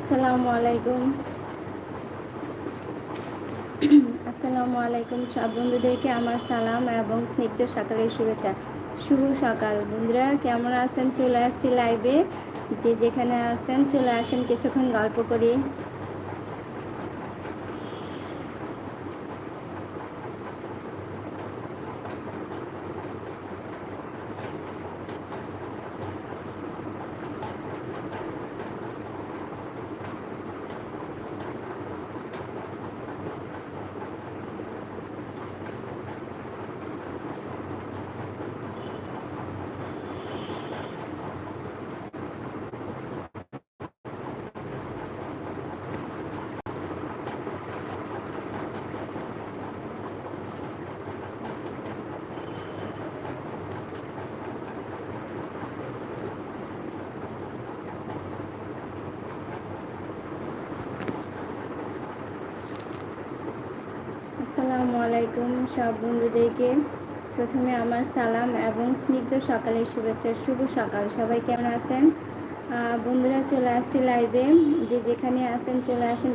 আসসালামু আলাইকুম। আসসালামু আলাইকুম সব বন্ধুদেরকে আমার সালাম এবং স্নিগ্ধ সকালের শুভেচ্ছা। শুভ সকাল বন্ধুরা, কেমন আছেন? চলে আসছি লাইভে। যে যেখানে আছেন চলে আসেন, কিছুক্ষণ গল্প করি। আসসালামু আলাইকুম সব বন্ধুদেরকে প্রথমে আমার সালাম এবং স্নিগ্ধ সকালের শুভেচ্ছা। শুভ সকাল, সবাই কেমন আছেন? বন্ধুরা চলে আসছি লাইভে। যে যেখানে আছেন চলে আসেন,